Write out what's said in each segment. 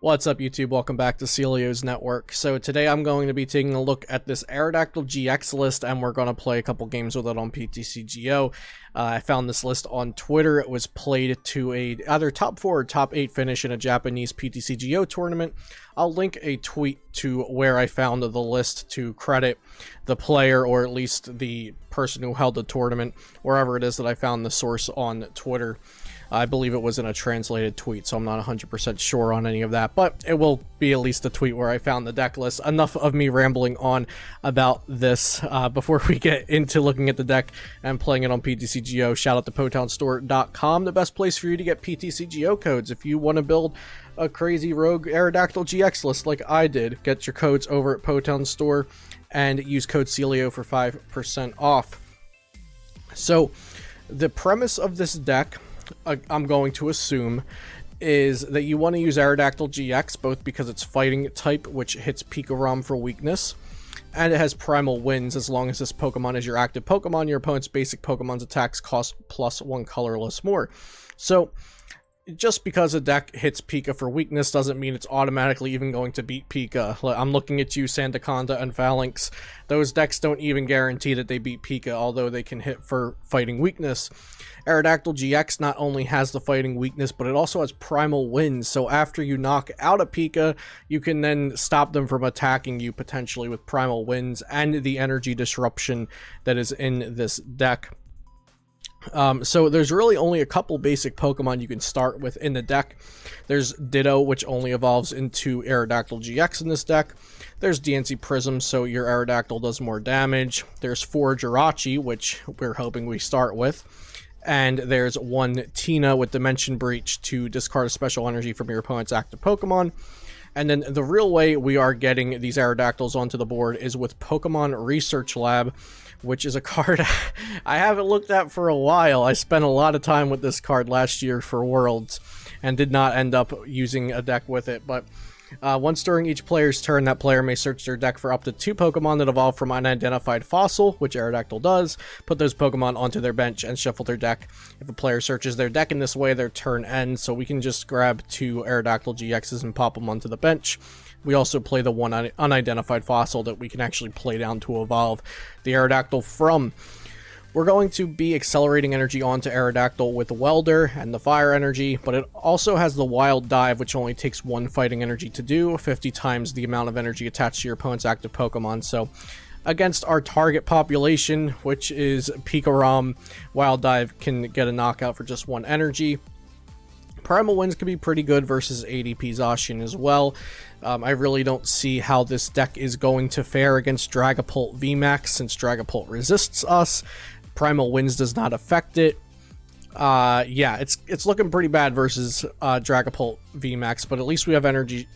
What's up, YouTube? Welcome back to Celio's Network. So today I'm going to be taking a look at this AERODACTYL GX list, and we're going to play a couple games with it on ptcgo. I found this list on Twitter. It was played to a either top 4 or top 8 finish in a Japanese ptcgo tournament. I'll link a tweet to where I found the list to credit the player, or at least the person who held the tournament, wherever it is that I found the source on Twitter. I believe it was in a translated tweet, so I'm not 100% sure on any of that, but it will be at least a tweet where I found the deck list. Enough of me rambling on about this. Before we get into looking at the deck and playing it on ptcgo, shout out to PotownStore.com, the best place for you to get ptcgo codes. If you want to build a crazy rogue AERODACTYL GX list like I did, get your codes over at Potown Store and use code Celio for 5% off. So, the premise of this deck, I'm going to assume, is that you want to use AERODACTYL GX, both because it's fighting type, which hits Pika-Rom for weakness, and it has primal winds. As long as this Pokemon is your active Pokemon, your opponent's basic Pokemon's attacks cost +1 colorless more. So, just because a deck hits Pika for weakness doesn't mean it's automatically even going to beat Pika. I'm looking at you, Sandaconda and Phalanx. Those decks don't even guarantee that they beat Pika, although they can hit for fighting weakness. AERODACTYL GX not only has the fighting weakness, but it also has primal winds, so after you knock out a Pika, you can then stop them from attacking you potentially with primal winds and the energy disruption that is in this deck. So there's really only a couple basic Pokemon you can start with in the deck. There's Ditto, which only evolves into AERODACTYL GX in this deck. There's DNC Prism, so your Aerodactyl does more damage. There's 4 Jirachi, which we're hoping we start with. And there's 1 Tina with Dimension Breach to discard a special energy from your opponent's active Pokemon. And then the real way we are getting these Aerodactyls onto the board is with Pokemon Research Lab, which is a card I haven't looked at for a while. I spent a lot of time with this card last year for Worlds and did not end up using a deck with it, but once during each player's turn, that player may search their deck for up to 2 Pokemon that evolve from unidentified fossil, which Aerodactyl does, put those Pokemon onto their bench, and shuffle their deck. If a player searches their deck in this way, their turn ends, so we can just grab 2 AERODACTYL GXs and pop them onto the bench. We also play the 1 unidentified fossil that we can actually play down to evolve the Aerodactyl from. We're going to be accelerating energy onto Aerodactyl with the Welder and the Fire energy, but it also has the Wild Dive, which only takes 1 fighting energy to do, 50 times the amount of energy attached to your opponent's active Pokemon. So, against our target population, which is Pika-Rom, Wild Dive can get a knockout for just 1 energy. Primal Winds could be pretty good versus ADP Zacian as well. I really don't see how this deck is going to fare against Dragapult VMAX, since Dragapult resists us. Primal Winds does not affect it. Yeah, it's looking pretty bad versus Dragapult VMAX, but at least we have energy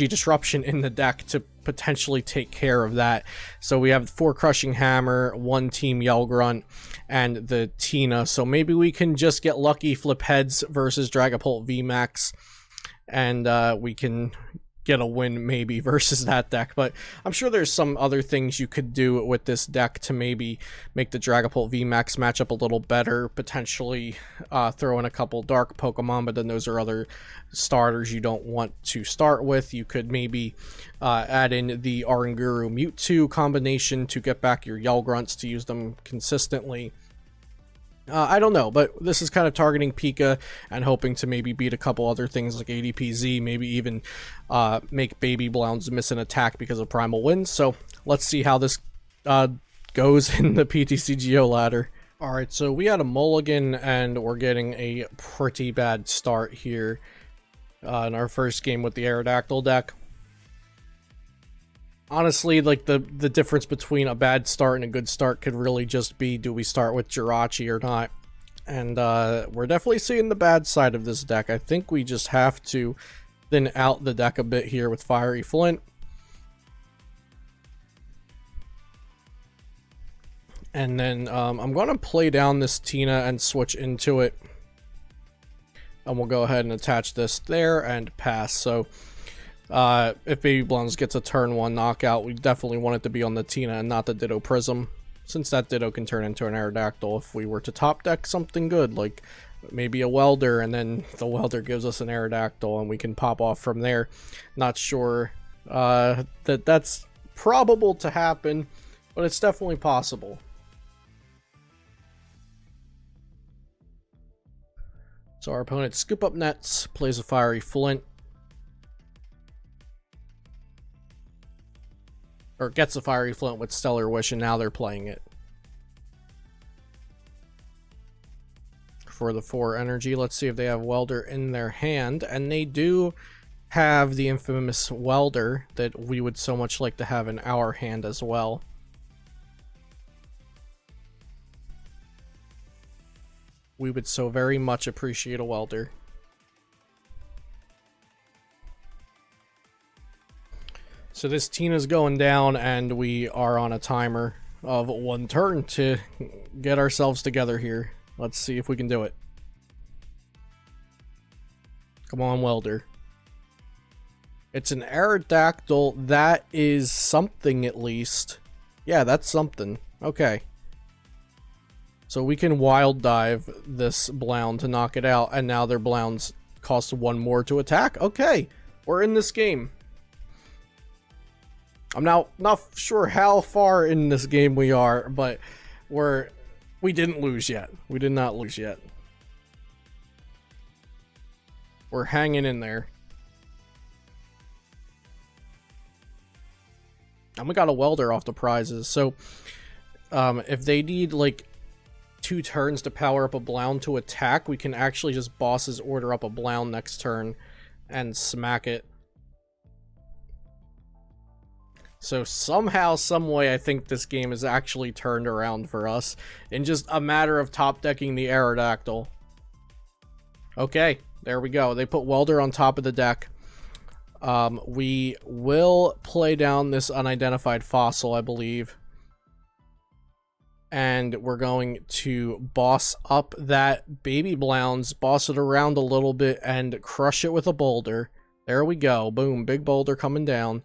disruption in the deck to potentially take care of that. So we have 4 Crushing Hammer, 1 Team Yell Grunt, and the Tina. So maybe we can just get lucky, flip heads versus Dragapult VMAX, and we can get a win maybe versus that deck. But I'm sure there's some other things you could do with this deck to maybe make the Dragapult VMAX match up a little better, potentially throw in a couple dark Pokemon, but then those are other starters you don't want to start with. You could maybe add in the Oranguru Mewtwo combination to get back your Yell Grunts to use them consistently. I don't know, but this is kind of targeting Pika and hoping to maybe beat a couple other things like ADPZ, maybe even make Baby Blounds miss an attack because of Primal Winds. So let's see how this goes in the ptcgo ladder. Alright, so we had a mulligan and we're getting a pretty bad start here in our first game with the Aerodactyl deck. Honestly, like the difference between a bad start and a good start could really just be, do we start with Jirachi or not? And we're definitely seeing the bad side of this deck. I think we just have to thin out the deck a bit here with Fiery Flint. And then I'm going to play down this Tina and switch into it. And we'll go ahead and attach this there and pass. So if Baby Blounds gets a turn 1 knockout, we definitely want it to be on the Tina and not the Ditto Prism, since that Ditto can turn into an Aerodactyl if we were to top deck something good, like maybe a welder, and then the welder gives us an Aerodactyl and we can pop off from there. Not sure that's probable to happen, but it's definitely possible. So our opponent scoop up nets, plays a fiery flint, or gets a fiery flint with Stellar Wish, and now they're playing it. For the 4 energy, let's see if they have welder in their hand, and they do have the infamous welder that we would so much like to have in our hand as well. We would so very much appreciate a welder. So this Tina's going down, and we are on a timer of 1 turn to get ourselves together here. Let's see if we can do it. Come on, welder. It's an Aerodactyl. That is something, at least. Yeah, that's something. Okay. So we can wild dive this Blound to knock it out, and now their Blounds cost 1 more to attack. Okay, we're in this game. I'm now not sure how far in this game we are, but we didn't lose yet. We did not lose yet. We're hanging in there. And we got a welder off the prizes. So if they need like 2 turns to power up a Blound to attack, we can actually just boss's order up a Blound next turn and smack it. So somehow, someway, I think this game is actually turned around for us in just a matter of top decking the Aerodactyl. Okay, there we go. They put welder on top of the deck. We will play down this unidentified fossil, I believe. And we're going to boss up that baby Blounds, boss it around a little bit, and crush it with a boulder. There we go. Boom, big boulder coming down.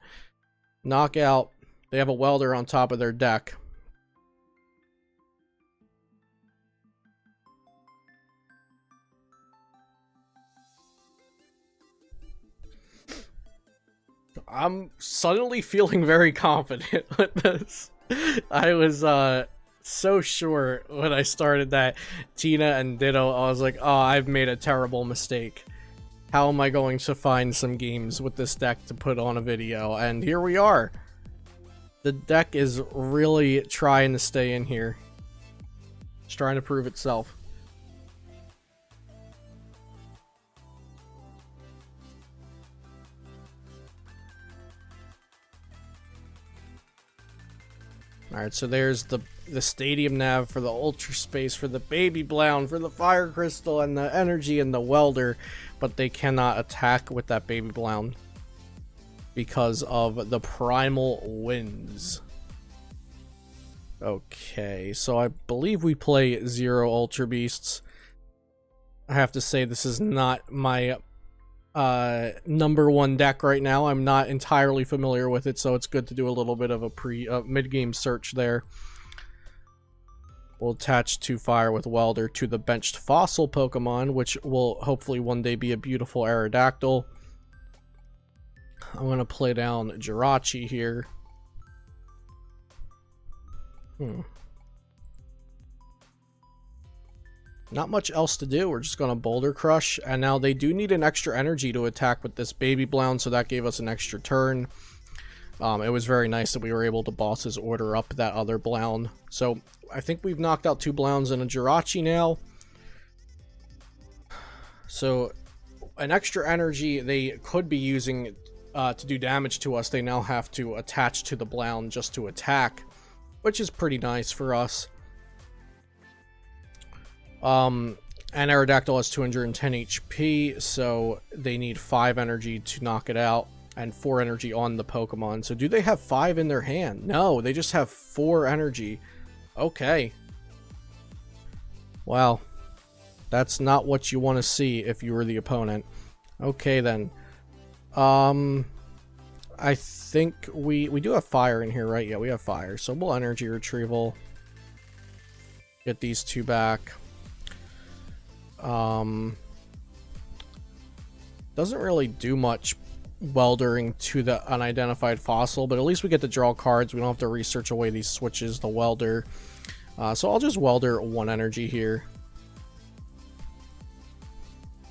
Knockout. They have a welder on top of their deck. I'm suddenly feeling very confident with this. I was so sure when I started that Tina and Ditto. I was like, oh, I've made a terrible mistake. How am I going to find some games with this deck to put on a video? And here we are. The deck is really trying to stay in here. It's trying to prove itself. Alright, so there's the stadium nav for the ultra space, for the baby Blound, for the fire crystal, and the energy and the welder, but they cannot attack with that baby Blound because of the primal winds. Okay, so I believe we play 0 ultra beasts. I have to say this is not my #1 deck right now. I'm not entirely familiar with it, so it's good to do a little bit of a mid-game search there. We'll attach 2 fire with welder to the benched fossil Pokemon, which will hopefully one day be a beautiful Aerodactyl. I'm going to play down Jirachi here. Not much else to do. We're just going to Boulder Crush. And now they do need an extra energy to attack with this baby Blound, so that gave us an extra turn. It was very nice that we were able to boss his order up that other Blound. So I think we've knocked out 2 Blounds and a Jirachi now. So an extra energy they could be using to do damage to us, they now have to attach to the Blound just to attack, which is pretty nice for us. And Aerodactyl has 210 HP, so they need 5 energy to knock it out, and 4 energy on the Pokemon. So do they have 5 in their hand? No, they just have 4 energy. Okay. Wow. That's not what you want to see if you were the opponent. Okay, then. I think we do have fire in here, right? Yeah, we have fire. So we'll energy retrieval. Get these 2 back. Doesn't really do much weldering to the unidentified fossil, but at least we get to draw cards. We don't have to research away these switches, the welder. So I'll just welder 1 energy here.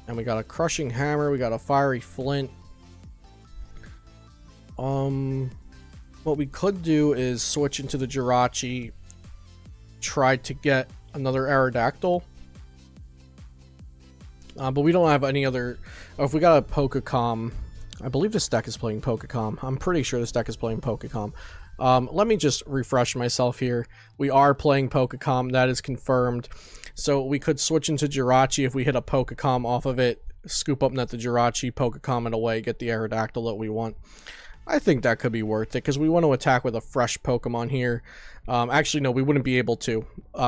And we got a crushing hammer, we got a fiery flint. What we could do is switch into the Jirachi, try to get another AERODACTYL. But we don't have any other... Oh, if we got a Pokecom... I believe this deck is playing Pokecom. I'm pretty sure this deck is playing Pokecom. Let me just refresh myself here. We are playing Pokecom. That is confirmed. So we could switch into Jirachi if we hit a Pokecom off of it. Scoop up net the Jirachi, Pokecom it away, get the AERODACTYL that we want. I think that could be worth it, because we want to attack with a fresh Pokemon here. Actually, no, we wouldn't be able to,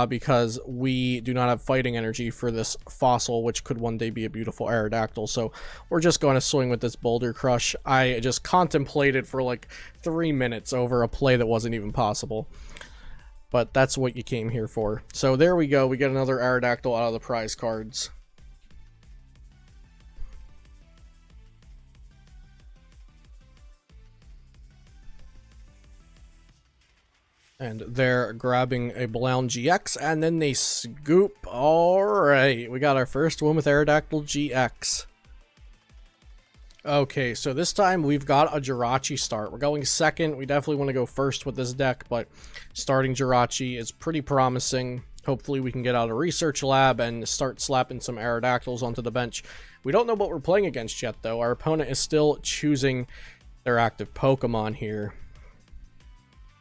because we do not have fighting energy for this fossil, which could one day be a beautiful AERODACTYL. So we're just going to swing with this Boulder Crush. I just contemplated for like 3 minutes over a play that wasn't even possible. But that's what you came here for. So there we go. We get another AERODACTYL out of the prize cards. And they're grabbing a Balangan GX, and then they scoop. Alright, we got our first one with AERODACTYL GX. Okay, so this time we've got a Jirachi start. We're going second. We definitely want to go first with this deck, but starting Jirachi is pretty promising. Hopefully we can get out of Research Lab and start slapping some AERODACTYLs onto the bench. We don't know what we're playing against yet, though. Our opponent is still choosing their active Pokemon here.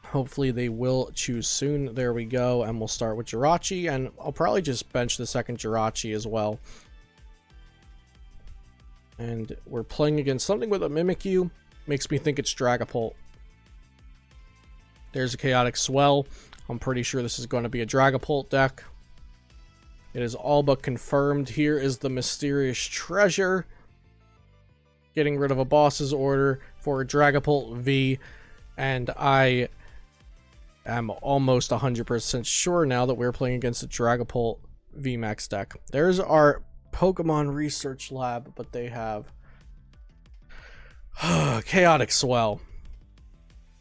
Hopefully they will choose soon. There we go, and we'll start with Jirachi, and I'll probably just bench the second Jirachi as well. And we're playing against something with a Mimikyu. Makes me think it's Dragapult. There's a Chaotic Swell. I'm pretty sure this is going to be a Dragapult deck. It is all but confirmed. Here is the Mysterious Treasure. Getting rid of a boss's order for a Dragapult V, and I'm almost 100% sure now that we're playing against a Dragapult VMAX deck. There's our Pokemon Research Lab, but they have Chaotic Swell.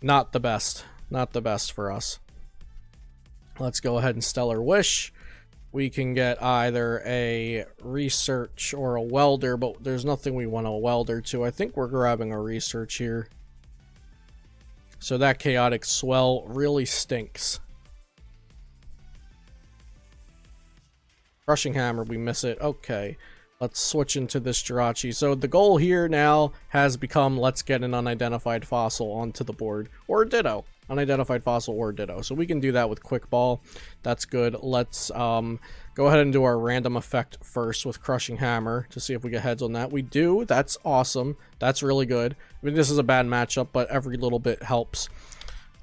Not the best. Not the best for us. Let's go ahead and Stellar Wish. We can get either a Research or a Welder, but there's nothing we want a Welder to. I think we're grabbing a Research here. So that Chaotic Swell really stinks. Crushing Hammer, we miss it. Okay, let's switch into this Jirachi. So the goal here now has become, let's get an unidentified fossil onto the board. Or a Ditto. Unidentified fossil or Ditto. So we can do that with Quick Ball. That's good. Let's go ahead and do our random effect first with Crushing Hammer to see if we get heads on that. We do. That's awesome. That's really good. I mean, this is a bad matchup, but every little bit helps.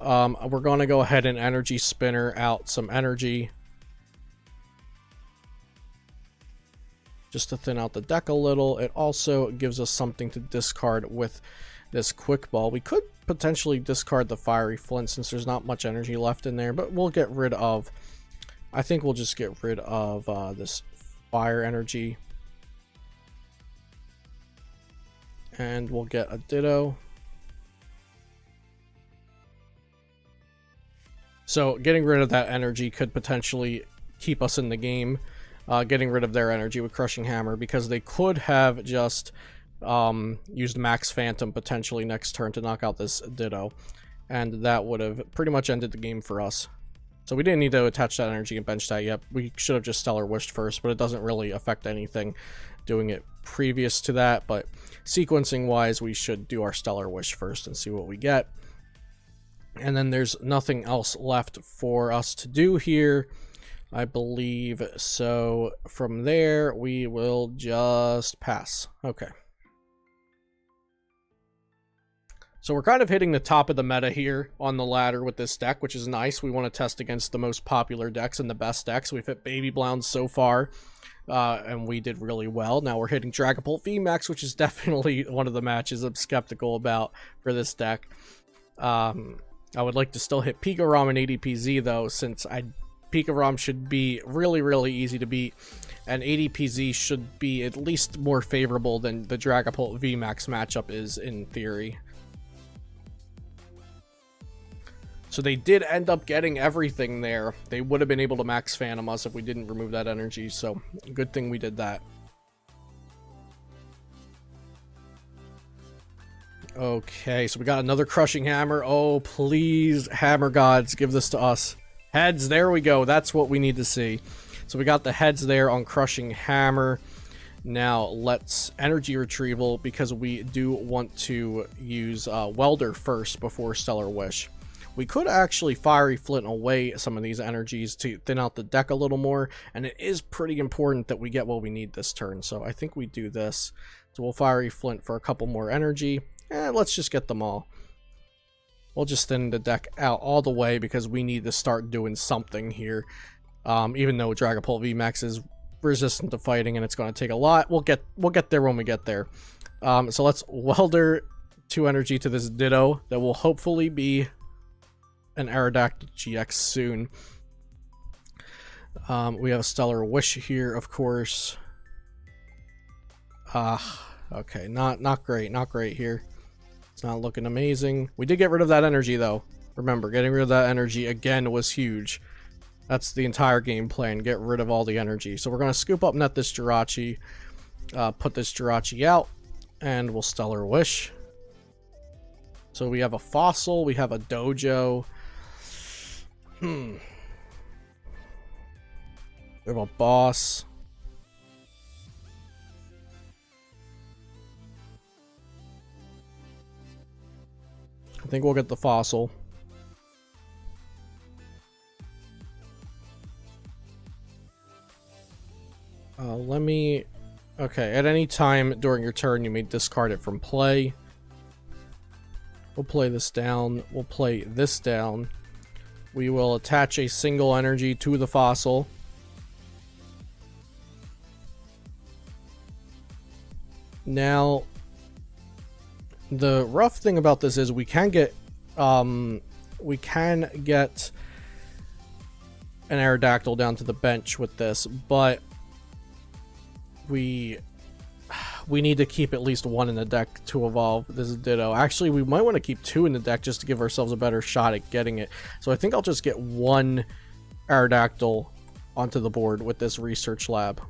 We're going to go ahead and Energy Spinner out some energy, just to thin out the deck a little. It also gives us something to discard with this Quick Ball. We could potentially discard the Fiery Flint since there's not much energy left in there, but we'll get rid of... I think we'll just get rid of this Fire Energy. And we'll get a Ditto. So getting rid of that energy could potentially keep us in the game. Getting rid of their energy with Crushing Hammer, because they could have just used Max Phantom potentially next turn to knock out this Ditto, and that would have pretty much ended the game for us. So we didn't need to attach that energy and bench that yet. We should have just Stellar Wished first, but it doesn't really affect anything doing it previous to that. But sequencing wise, we should do our Stellar Wish first and see what we get. And then there's nothing else left for us to do here, I believe. So from there, we will just pass. Okay. So we're kind of hitting the top of the meta here on the ladder with this deck, which is nice. We want to test against the most popular decks and the best decks. We've hit Baby Blounds so far, and we did really well. Now we're hitting Dragapult VMAX, which is definitely one of the matches I'm skeptical about for this deck. I would like to still hit Pigaram and ADPZ, though, since I Pika should be really easy to beat, and ADPZ should be at least more favorable than the Dragapult VMAX matchup is in theory. So they did end up getting everything there. They would have been able to max Phantom us if we didn't remove that energy, so good thing we did that. Okay, so we got another Crushing Hammer. Oh, please, Hammer Gods, give this to us. Heads, there we go. That's what we need to see. So we got the heads there on Crushing Hammer. Now let's energy retrieval, because we do want to use Welder first before Stellar Wish. We could actually Fiery Flint away some of these energies to thin out the deck a little more, and it is pretty important that we get what we need this turn, so I think we do this. So we'll Fiery Flint for a couple more energy. Let's just get them all. We'll just thin the deck out all the way because we need to start doing something here. Even though Dragapult VMAX is resistant to fighting and it's going to take a lot, we'll get there when we get there. So let's Welder 2 energy to this Ditto that will hopefully be an AERODACTYL GX soon. We have a Stellar Wish here, of course. Okay, not great here. It's not looking amazing. We did get rid of that energy, though. Remember, getting rid of that energy again was huge. That's the entire game plan. Get rid of all the energy. So we're going to scoop up net this Jirachi. Put this Jirachi out. And we'll Stellar Wish. So we have a Fossil. We have a Dojo. We have a Boss. I think we'll get the Fossil. Okay, at any time during your turn, you may discard it from play. We'll play this down. We'll play this down. We will attach a single energy to the Fossil. Now, the rough thing about this is we can get an AERODACTYL down to the bench with this, but we need to keep at least 1 in the deck to evolve this Ditto. Actually, we might want to keep 2 in the deck just to give ourselves a better shot at getting it. So I think I'll just get 1 AERODACTYL onto the board with this Research Lab,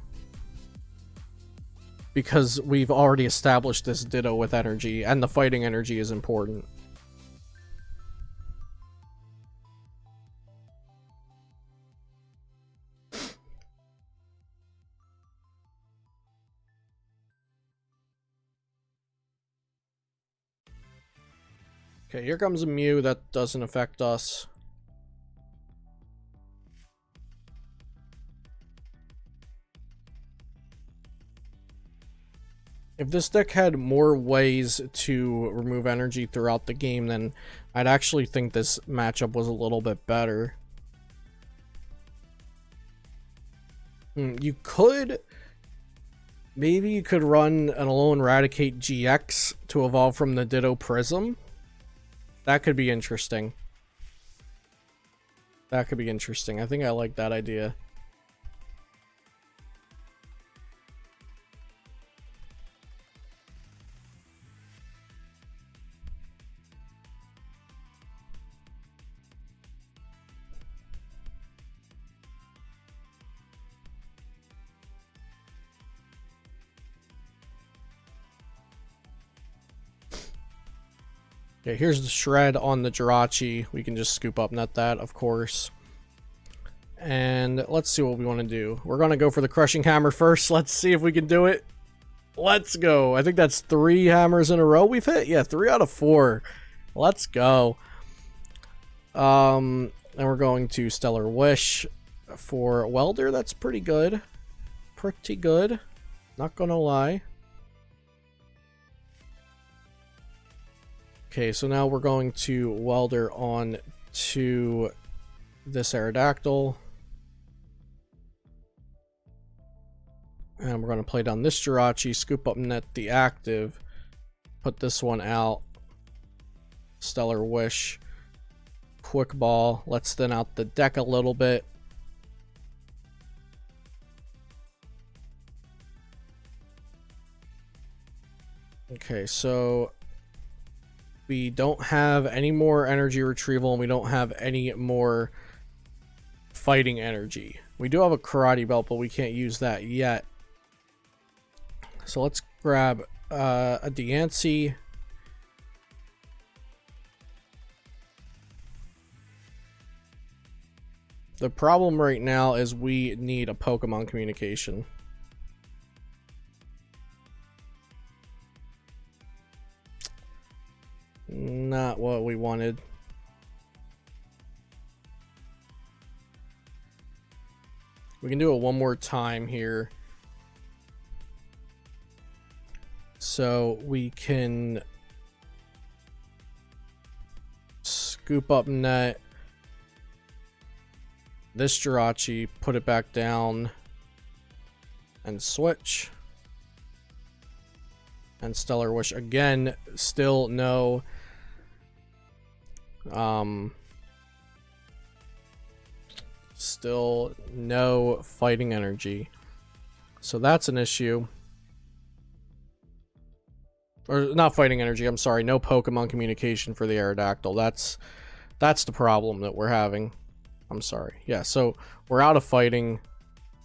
because we've already established this Ditto with energy, and the fighting energy is important. Okay, here comes a Mew that doesn't affect us. If this deck had more ways to remove energy throughout the game, then I'd actually think this matchup was a little bit better. You could... Maybe you could run an Alone Eradicate GX to evolve from the Ditto Prism. That could be interesting. That could be interesting. I think I like that idea. Okay, here's the Shred on the Jirachi. We can just scoop up net that, of course. And let's see what we want to do. We're going to go for the Crushing Hammer first. Let's see if we can do it. Let's go. I think that's 3 hammers in a row we've hit. Yeah, 3 out of 4. Let's go. And we're going to Stellar Wish for Welder. That's pretty good. Pretty good. Not going to lie. Okay, so now we're going to Welder on to this AERODACTYL. And we're going to play down this Jirachi, scoop up net the active, put this one out, Stellar Wish, Quick Ball. Let's thin out the deck a little bit. Okay, so we don't have any more energy retrieval, and we don't have any more fighting energy. We do have a karate belt, but we can't use that yet. So let's grab a Diancie. The problem right now is we need a Pokemon communication. Not what we wanted. We can do it one more time here. So we can scoop up net this Jirachi, put it back down, and switch. And Stellar Wish again, still no still no fighting energy. So that's an issue. Or not fighting energy, I'm sorry, no Pokemon communication for the Aerodactyl. That's the problem that we're having. I'm sorry. Yeah, so we're out of fighting.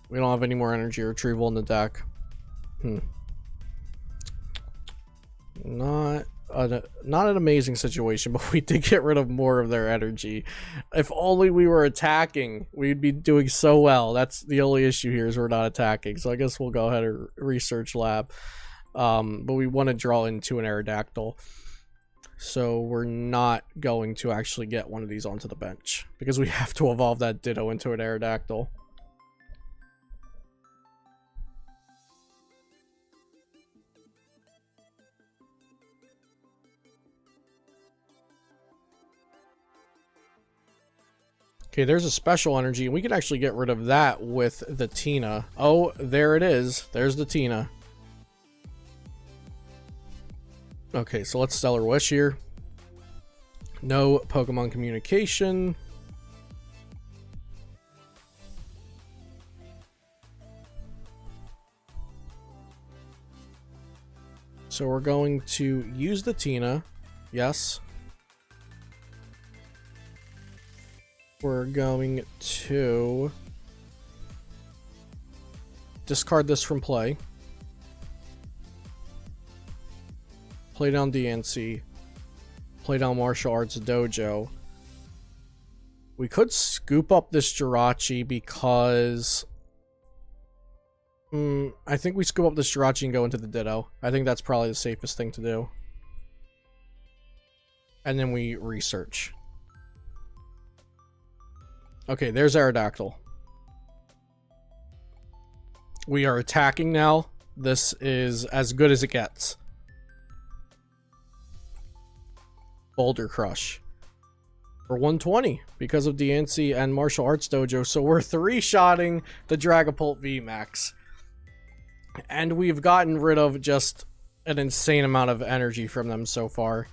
We don't have any more energy retrieval in the deck. Not an amazing situation, but we did get rid of more of their energy. If only we were attacking, we'd be doing so well. That's the only issue here, is we're not attacking. So I guess we'll go ahead and research lab. But we want to draw into an Aerodactyl. So we're not going to actually get one of these onto the bench, because we have to evolve that Ditto into an Aerodactyl. Okay, there's a special energy, and we can actually get rid of that with the Tina. Oh, there it is. There's the Tina. Okay, so let's Stellar Wish here. No Pokemon communication. So we're going to use the Tina. Yes. We're going to discard this from play. Play down DNC. Play down Martial Arts Dojo. We could scoop up this Jirachi because... I think we scoop up this Jirachi and go into the Ditto. I think that's probably the safest thing to do. And then we research. Okay, there's Aerodactyl. We are attacking now. This is as good as it gets. Boulder Crush. For 120 because of DNC and Martial Arts Dojo. So we're 3-shotting the Dragapult VMAX. And we've gotten rid of just an insane amount of energy from them so far.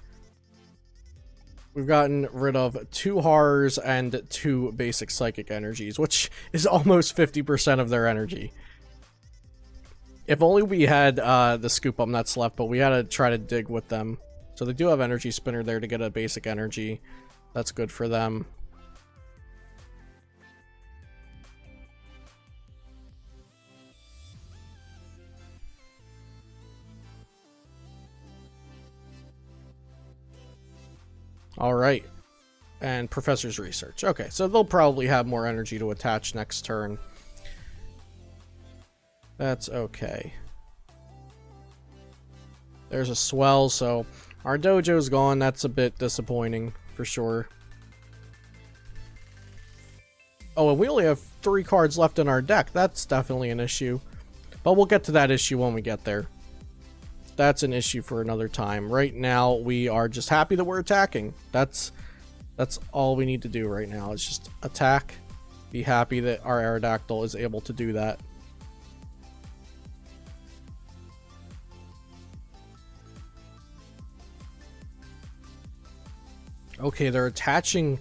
We've gotten rid of 2 horrors and 2 basic psychic energies, which is almost 50% of their energy. If only we had the scoop up that's left, but we had to try to dig with them. So they do have Energy Spinner there to get a basic energy. That's good for them. All right. And Professor's Research. Okay, so they'll probably have more energy to attach next turn. That's okay. There's a Swell, so our dojo's gone. That's a bit disappointing, for sure. Oh, and we only have 3 cards left in our deck. That's definitely an issue. But we'll get to that issue when we get there. That's an issue for another time. Right now, we are just happy that we're attacking. That's all we need to do right now, is just attack. Be happy that our Aerodactyl is able to do that. Okay, they're attaching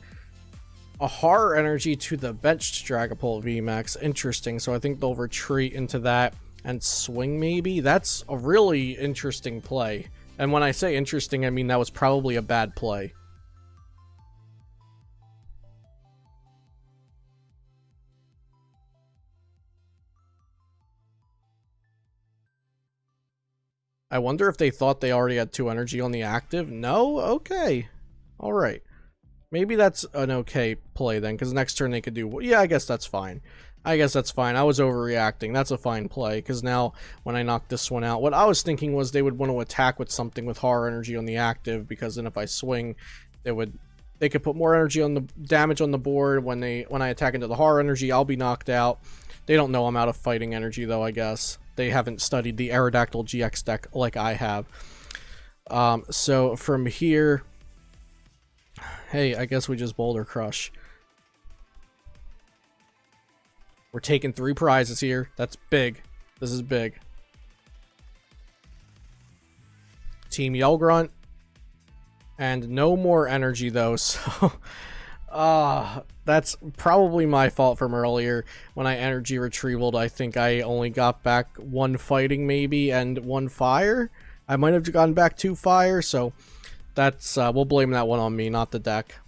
a horror energy to the benched Dragapult VMAX. Interesting. So I think they'll retreat into that and swing maybe. That's a really interesting play. And when I say interesting, I mean that was probably a bad play. I wonder if they thought they already had 2 energy on the active. No? Okay. Alright. Maybe that's an okay play then, because next turn they could do... Yeah, I guess that's fine. I guess that's fine. I was overreacting. That's a fine play, because now when I knock this one out... What I was thinking was they would want to attack with something with horror energy on the active, because then if I swing, they could put more energy on the damage on the board. When I attack into the horror energy, I'll be knocked out. They don't know I'm out of fighting energy, though, I guess. They haven't studied the AERODACTYL GX deck like I have. So from here... Hey, I guess we just Boulder Crush. We're taking 3 prizes here. That's big. This is big. Team Yell Grunt. And no more energy, though, so... that's probably my fault from earlier. When I energy retrievaled, I think I only got back 1 fighting, maybe, and 1 fire. I might have gotten back 2 fire, so... That's, we'll blame that one on me, not the deck.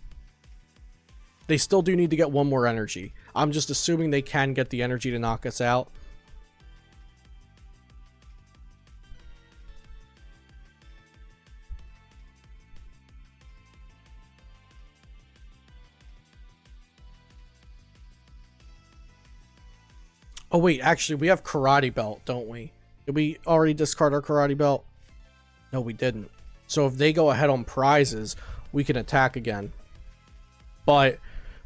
They still do need to get 1 more energy. I'm just assuming they can get the energy to knock us out. Oh wait, actually, we have Karate Belt, don't we? Did we already discard our Karate Belt? No, we didn't. So if they go ahead on prizes, we can attack again. But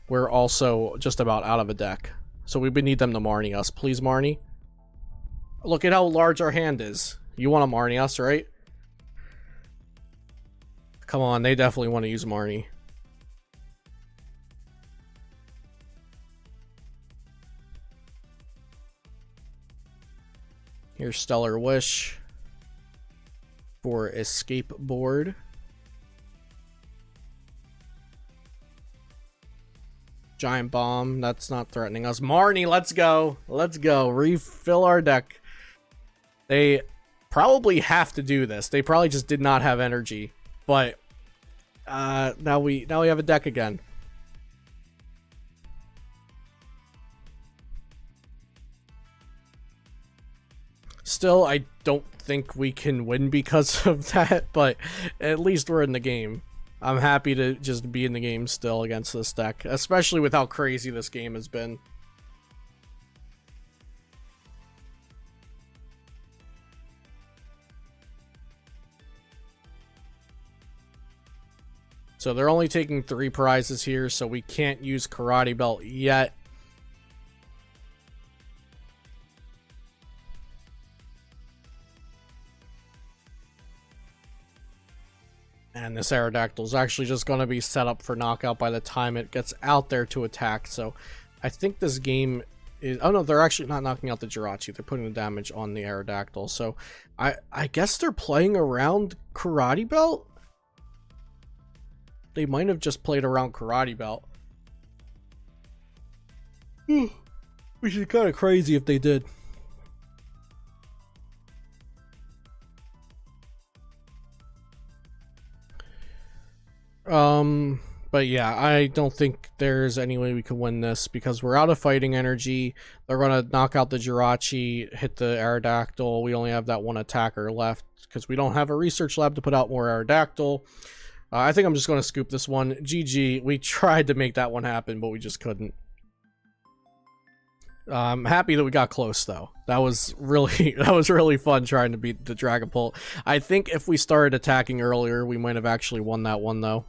we're also just about out of a deck. So we would need them to Marnie us. Please, Marnie. Look at how large our hand is. You want to Marnie us, right? Come on, they definitely want to use Marnie. Here's Stellar Wish. For escape board. Giant bomb, that's not threatening us. Marnie, let's go. Let's go. Refill our deck. They probably have to do this. They probably just did not have energy. But now we have a deck again. Still, I don't think we can win because of that, but at least we're in the game. I'm happy to just be in the game still against this deck, especially with how crazy this game has been. So they're only taking 3 prizes here, so we can't use Karate Belt yet. And this AERODACTYL is actually just going to be set up for knockout by the time it gets out there to attack. So I think this game is... Oh no, they're actually not knocking out the Jirachi. They're putting the damage on the AERODACTYL. So I guess they're playing around Karate Belt? They might have just played around Karate Belt. Which is kind of crazy if they did. But yeah, I don't think there's any way we can win this because we're out of fighting energy. They're gonna knock out the Jirachi, hit the AERODACTYL. We only have that 1 attacker left because we don't have a research lab to put out more AERODACTYL. I think I'm just gonna scoop this one. GG. We tried to make that one happen, but we just couldn't. I'm happy that we got close though. That was really fun trying to beat the Dragapult. I think if we started attacking earlier, we might have actually won that one though.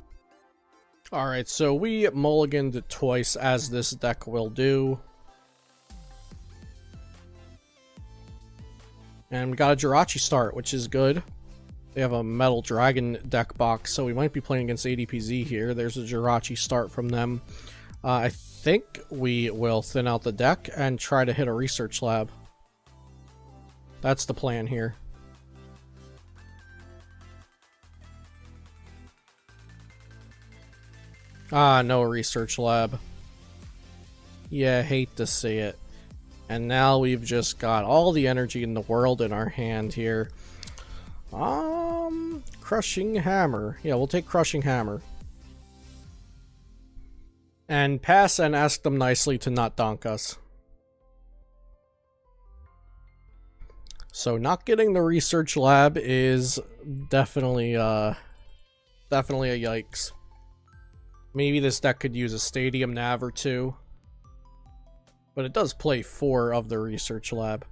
Alright, so we mulliganed twice as this deck will do. And we got a Jirachi start, which is good. They have a Metal Dragon deck box, so we might be playing against ADPZ here. There's a Jirachi start from them. I think we will thin out the deck and try to hit a research lab. That's the plan here. Ah, no research lab. Yeah, hate to see it. And now we've just got all the energy in the world in our hand here. Crushing Hammer. Yeah, we'll take Crushing Hammer. And pass and ask them nicely to not donk us. So not getting the research lab is definitely a yikes. Maybe this deck could use a stadium nav or two. But it does play 4 of the research lab.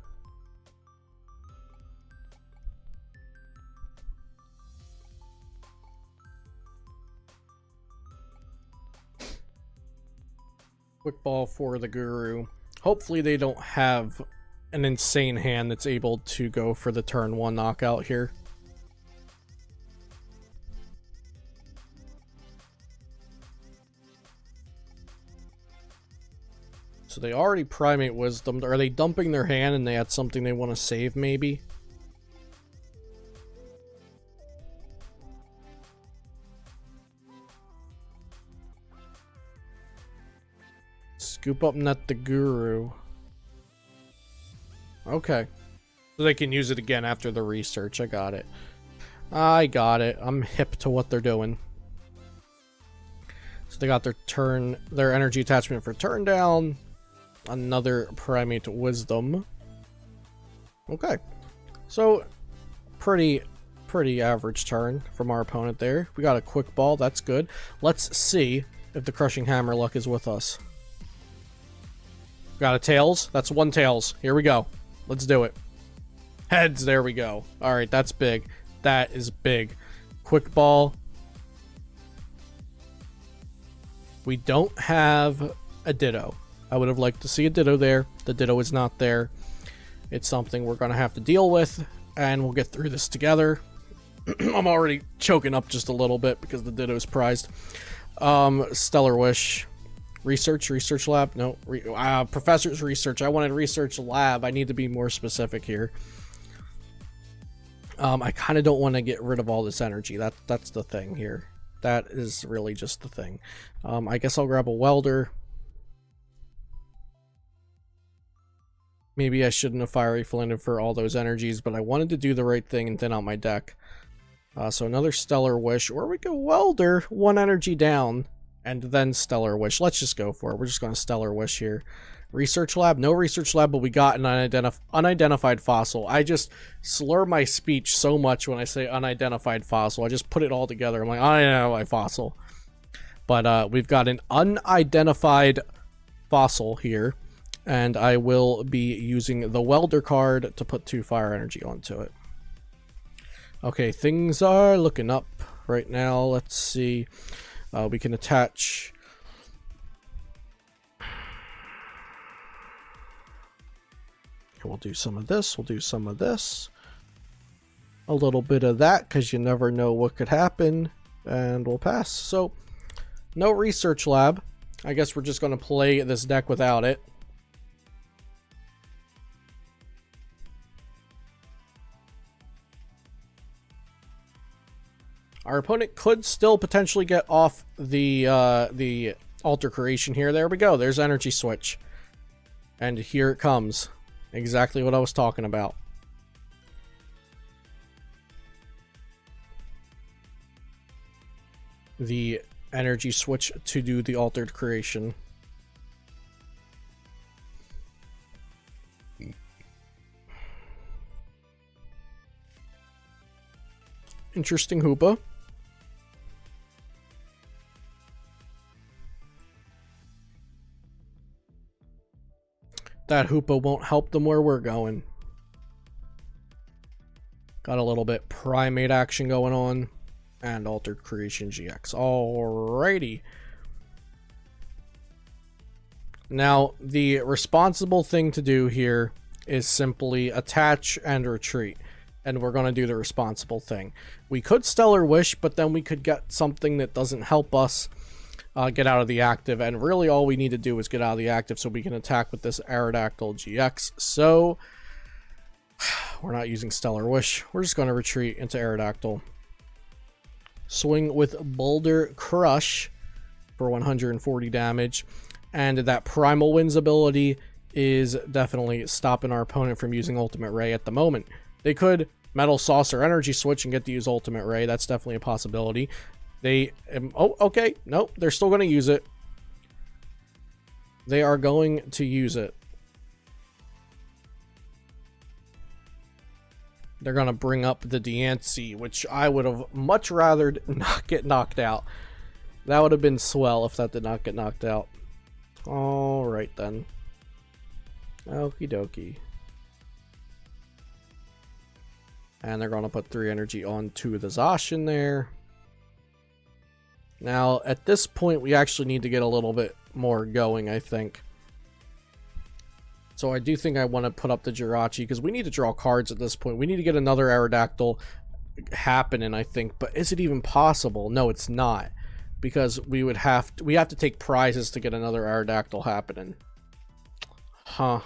Quick ball for the Guru. Hopefully they don't have an insane hand that's able to go for the turn 1 knockout here. So they already Primate Wisdom. Are they dumping their hand and they had something they want to save maybe? Scoop up Net the Guru. Okay. So they can use it again after the research. I got it. I got it. I'm hip to what they're doing. So they got their energy attachment for turn down. Another Primate Wisdom. Okay. So pretty average turn from our opponent there. We got a quick ball. That's good. Let's see if the Crushing Hammer luck is with us. Got a tails. That's 1 tails. Here we go. Let's do it. Heads. There we go. All right. That's big. That is big. Quick ball. We don't have a Ditto. I would have liked to see a Ditto there. The Ditto is not there. It's something we're going to have to deal with, and we'll get through this together. I'm already choking up just a little bit because the Ditto is prized. Stellar Wish. Research lab? No. Professor's research. I wanted research lab. I need to be more specific here. I kind of don't want to get rid of all this energy. That's the thing here. That is really just the thing. I guess I'll grab a welder. Maybe I shouldn't have Fiery Flinted for all those energies, but I wanted to do the right thing and thin out my deck. So another Stellar Wish, or we go welder, 1 energy down. And then Stellar Wish. Let's just go for it. We're just going to Stellar Wish here. Research lab? No research lab, but we got an unidentified fossil. I just slur my speech so much when I say unidentified fossil. I just put it all together. I'm like, unidentified fossil. But we've got an unidentified fossil here. And I will be using the welder card to put 2 fire energy onto it. Okay, things are looking up right now. Let's see. We can attach. We'll do some of this. We'll do some of this. A little bit of that, because you never know what could happen. And we'll pass. So, no research lab. I guess we're just going to play this deck without it. Our opponent could still potentially get off the altar creation here. There we go. There's energy switch. And here it comes. Exactly what I was talking about. The energy switch to do the altered creation. Interesting Hoopa. That Hoopa won't help them where we're going. Got a little bit Primate action going on. And Altered Creation GX. Alrighty. Now, the responsible thing to do here is simply attach and retreat. And we're going to do the responsible thing. We could Stellar Wish, but then we could get something that doesn't help us get out of the active. And really all we need to do is get out of the active so we can attack with this AERODACTYL GX. So, we're not using Stellar Wish. We're just going to retreat into AERODACTYL. Swing with Boulder Crush for 140 damage. And that Primal Winds ability is definitely stopping our opponent from using Ultimate Ray at the moment. They could Metal Saucer Energy Switch and get to use Ultimate Ray. That's definitely a possibility. They... oh, okay. Nope. They're still going to use it. They are going to use it. They're going to bring up the Diancie, which I would have much rather not get knocked out. That would have been swell if that did not get knocked out. Alright then. Okie dokie. And they're going to put 3 energy onto the zacian there. Now, at this point, we actually need to get a little bit more going, I think. So I do think I want to put up the Jirachi, because we need to draw cards at this point. We need to get another AERODACTYL happening, I think. But is it even possible? No, it's not. Because we have to take prizes to get another AERODACTYL happening. Huh.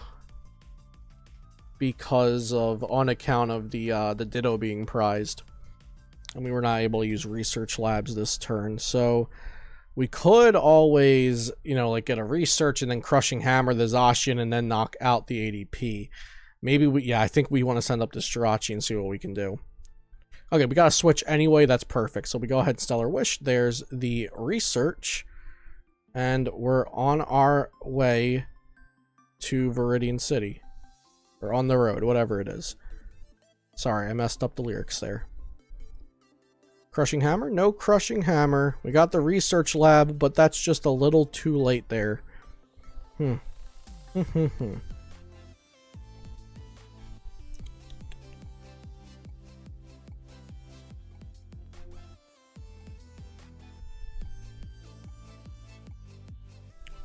Because of, on account of the Ditto being prized. And we were not able to use research labs this turn. So we could always, you know, like get a research and then crushing hammer the zacian and then knock out the ADP. Maybe we, yeah, I think we want to send up this Jirachi and see what we can do. Okay, we got a switch anyway. That's perfect. So we go ahead and Stellar Wish. There's the research. And we're on our way to Viridian City. Or on the road, whatever it is. Sorry, I messed up the lyrics there. Crushing hammer? No crushing hammer. We got the research lab, but that's just a little too late there.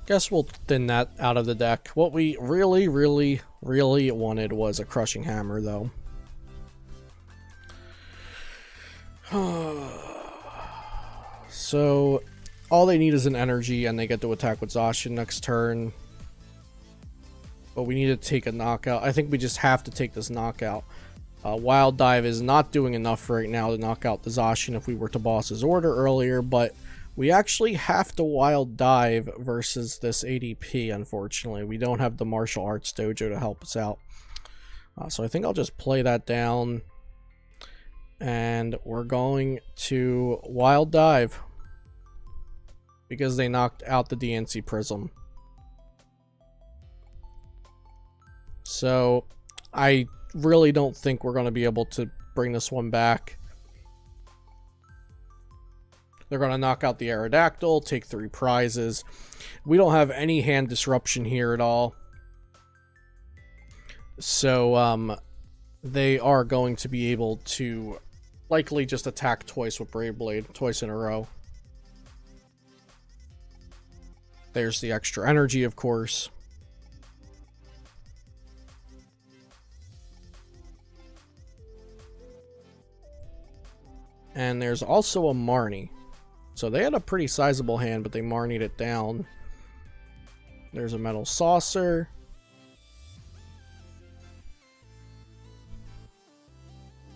Guess we'll thin that out of the deck. What we really wanted was a crushing hammer, though. So, all they need is an energy, and they get to attack with zacian next turn. But we need to take a knockout. I think we just have to take this knockout. Wild Dive is not doing enough right now to knock out the zacian if we were to boss his order earlier, but we actually have to Wild Dive versus this ADP, unfortunately. We don't have the Martial Arts Dojo to help us out. So I think I'll just play that down. And we're going to Wild Dive. Because they knocked out the DNC Prism. So, I really don't think we're going to be able to bring this one back. They're going to knock out the AERODACTYL, take 3 prizes. We don't have any hand disruption here at all. So, they are going to be able to likely just attack twice with Brave Blade, twice in a row. There's the extra energy, of course. And there's also a Marnie. So they had a pretty sizable hand, but they Marnied it down. There's a Metal Saucer.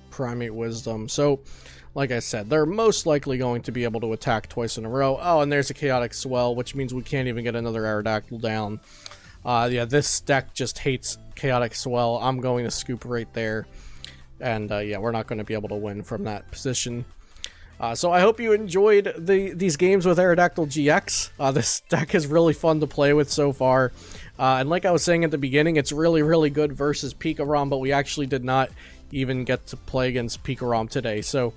Primate Wisdom. So, like I said, they're most likely going to be able to attack twice in a row. Oh, and there's a Chaotic Swell, which means we can't even get another AERODACTYL down. Yeah, this deck just hates Chaotic Swell. I'm going to scoop right there. And, yeah, we're not going to be able to win from that position. So I hope you enjoyed these games with AERODACTYL GX. This deck is really fun to play with so far. And like I was saying at the beginning, it's really good versus Pikarom, but we actually did not even get to play against Pikarom today. So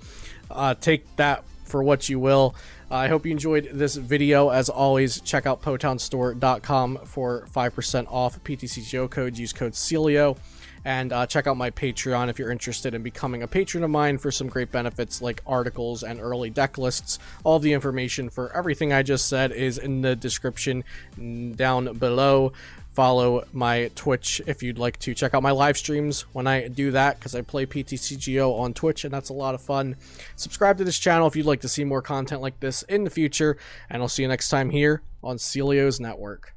take that for what you will. I hope you enjoyed this video. As always, check out PotownStore.com for 5% off ptcgo code. Use code CELIO. And check out my Patreon if you're interested in becoming a patron of mine for some great benefits like articles and early deck lists. All the information for everything I just said is in the description down below. Follow my Twitch if you'd like to check out my live streams when I do that, because I play PTCGO on Twitch and that's a lot of fun. Subscribe to this channel if you'd like to see more content like this in the future, and I'll see you next time here on Celio's Network.